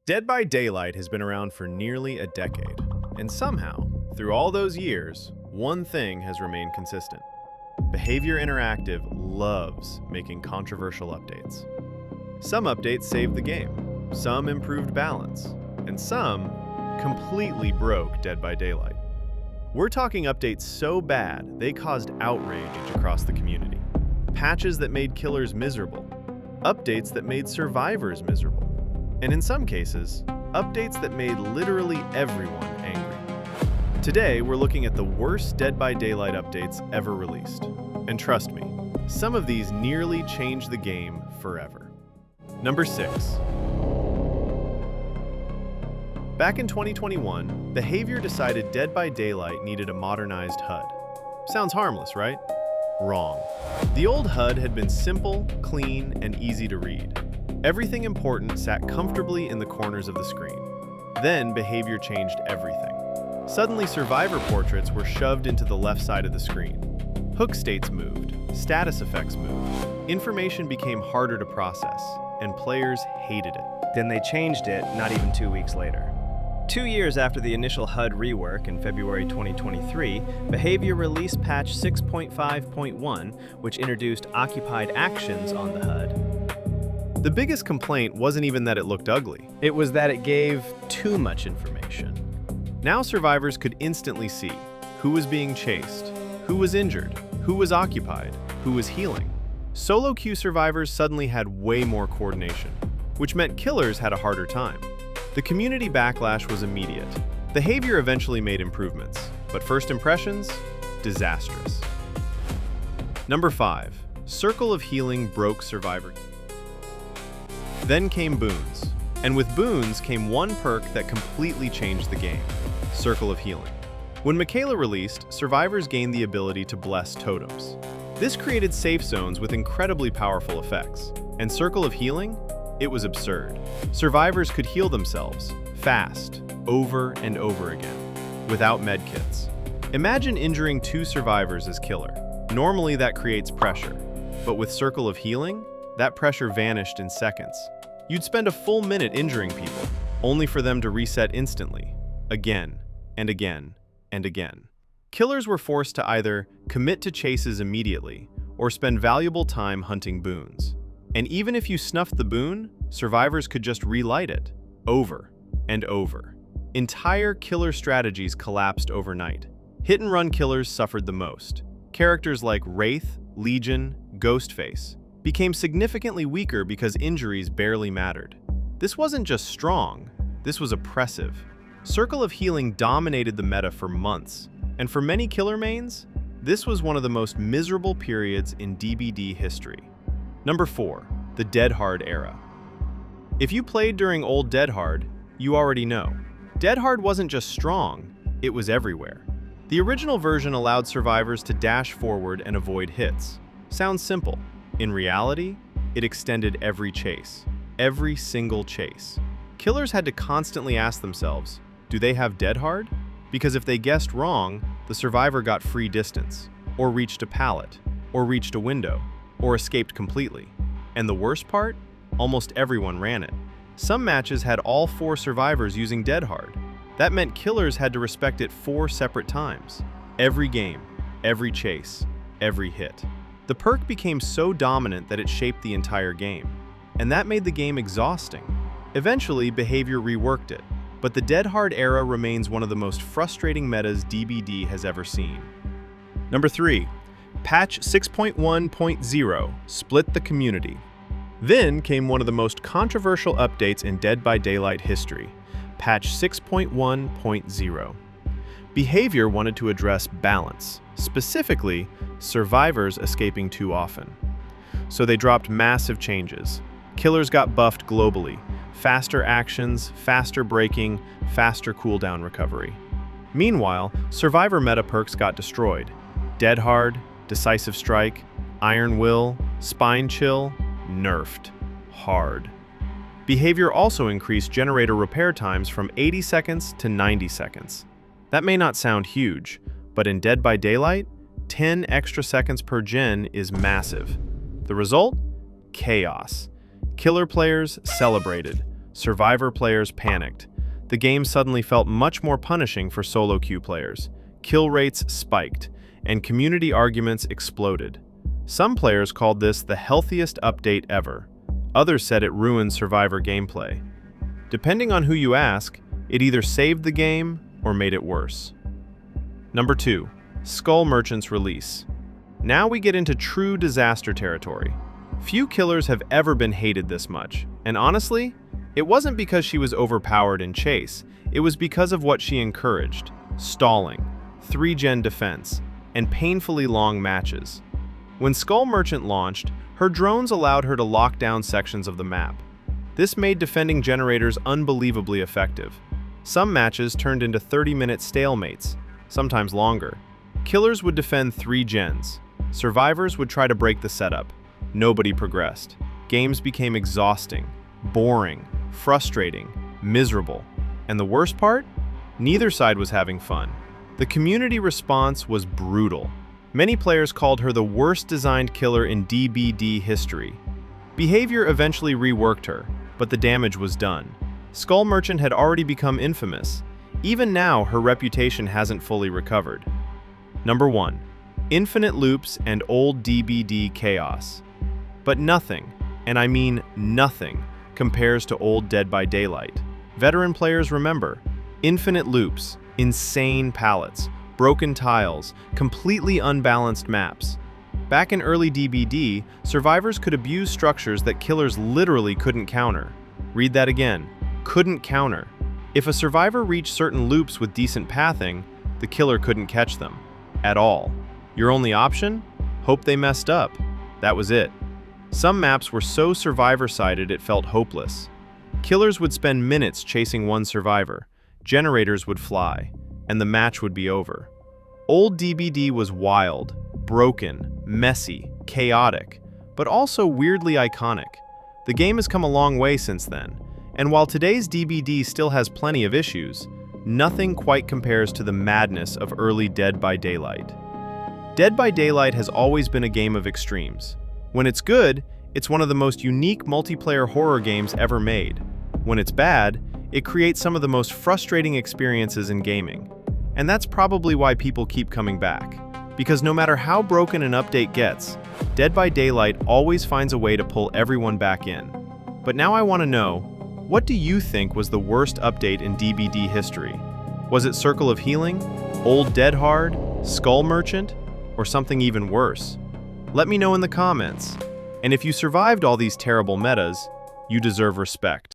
Dead by Daylight has been around for nearly a decade, and somehow, through all those years, one thing has remained consistent. Behavior Interactive loves making controversial updates. Some updates saved the game, some improved balance, and some completely broke Dead by Daylight. We're talking updates so bad they caused outrage across the community. Patches that made killers miserable, updates that made survivors miserable, and in some cases, updates that made literally everyone angry. Today, we're looking at the worst Dead by Daylight updates ever released. And trust me, some of these nearly changed the game forever. Number 6. Back in 2021, Behavior decided Dead by Daylight needed a modernized HUD. Sounds harmless, right? Wrong. The old HUD had been simple, clean, and easy to read. Everything important sat comfortably in the corners of the screen. Then Behavior changed everything. Suddenly, survivor portraits were shoved into the left side of the screen. Hook states moved, status effects moved. Information became harder to process, and players hated it. Then they changed it not even 2 weeks later. 2 years after the initial HUD rework in February 2023, Behavior released patch 6.5.1, which introduced occupied actions on the HUD. The biggest complaint wasn't even that it looked ugly. It was that it gave too much information. Now survivors could instantly see who was being chased, who was injured, who was occupied, who was healing. Solo queue survivors suddenly had way more coordination, which meant killers had a harder time. The community backlash was immediate. Behavior eventually made improvements, but first impressions? Disastrous. Number 5. Circle of Healing broke Survivor. Then came boons, and with boons came one perk that completely changed the game: Circle of Healing. When Michaela released, survivors gained the ability to bless totems. This created safe zones with incredibly powerful effects, and Circle of Healing? It was absurd. Survivors could heal themselves, fast, over and over again, without medkits. Imagine injuring 2 survivors as killer. Normally that creates pressure, but with Circle of Healing, that pressure vanished in seconds. You'd spend a full minute injuring people, only for them to reset instantly, again and again and again. Killers were forced to either commit to chases immediately or spend valuable time hunting boons. And even if you snuffed the boon, survivors could just relight it, over and over. Entire killer strategies collapsed overnight. Hit-and-run killers suffered the most. Characters like Wraith, Legion, Ghostface became significantly weaker because injuries barely mattered. This wasn't just strong, this was oppressive. Circle of Healing dominated the meta for months, and for many killer mains, this was one of the most miserable periods in DBD history. Number 4. The Dead Hard era. If you played during old Dead Hard, you already know. Dead Hard wasn't just strong, it was everywhere. The original version allowed survivors to dash forward and avoid hits. Sounds simple. In reality, it extended every chase. Every single chase. Killers had to constantly ask themselves, do they have Dead Hard? Because if they guessed wrong, the survivor got free distance, or reached a pallet, or reached a window, or escaped completely. And the worst part? Almost everyone ran it. Some matches had all 4 survivors using Dead Hard. That meant killers had to respect it 4 separate times. Every game, every chase, every hit. The perk became so dominant that it shaped the entire game. And that made the game exhausting. Eventually, Behavior reworked it. But the Dead Hard era remains one of the most frustrating metas DBD has ever seen. Number 3. Patch 6.1.0 split the community. Then came one of the most controversial updates in Dead by Daylight history, Patch 6.1.0. Behavior wanted to address balance, specifically survivors escaping too often. So they dropped massive changes. Killers got buffed globally, faster actions, faster breaking, faster cooldown recovery. Meanwhile, survivor meta perks got destroyed. Dead Hard, Decisive Strike, Iron Will, Spine Chill, nerfed. Hard. Behavior also increased generator repair times from 80 seconds to 90 seconds. That may not sound huge, but in Dead by Daylight, 10 extra seconds per gen is massive. The result? Chaos. Killer players celebrated. Survivor players panicked. The game suddenly felt much more punishing for solo queue players. Kill rates spiked, and community arguments exploded. Some players called this the healthiest update ever. Others said it ruined Survivor gameplay. Depending on who you ask, it either saved the game or made it worse. Number 2. Skull Merchant's release. Now we get into true disaster territory. Few killers have ever been hated this much, and honestly, it wasn't because she was overpowered in chase, it was because of what she encouraged: stalling, 3-gen defense, and painfully long matches. When Skull Merchant launched, her drones allowed her to lock down sections of the map. This made defending generators unbelievably effective. Some matches turned into 30-minute stalemates, sometimes longer. Killers would defend 3 gens. Survivors would try to break the setup. Nobody progressed. Games became exhausting, boring, frustrating, miserable. And the worst part? Neither side was having fun. The community response was brutal. Many players called her the worst designed killer in DBD history. Behavior eventually reworked her, but the damage was done. Skull Merchant had already become infamous. Even now, her reputation hasn't fully recovered. Number 1. Infinite loops and old DBD chaos. But nothing, and I mean nothing, compares to old Dead by Daylight. Veteran players remember: infinite loops, insane palettes, broken tiles, completely unbalanced maps. Back in early DBD, survivors could abuse structures that killers literally couldn't counter. Read that again: couldn't counter. If a survivor reached certain loops with decent pathing, the killer couldn't catch them. At all. Your only option? Hope they messed up. That was it. Some maps were so survivor-sided it felt hopeless. Killers would spend minutes chasing one survivor, generators would fly, and the match would be over. Old DBD was wild, broken, messy, chaotic, but also weirdly iconic. The game has come a long way since then, and while today's DBD still has plenty of issues, nothing quite compares to the madness of early Dead by Daylight. Dead by Daylight has always been a game of extremes. When it's good, it's one of the most unique multiplayer horror games ever made. When it's bad, it creates some of the most frustrating experiences in gaming. And that's probably why people keep coming back. Because no matter how broken an update gets, Dead by Daylight always finds a way to pull everyone back in. But now I want to know, what do you think was the worst update in DBD history? Was it Circle of Healing, Old Dead Hard, Skull Merchant, or something even worse? Let me know in the comments. And if you survived all these terrible metas, you deserve respect.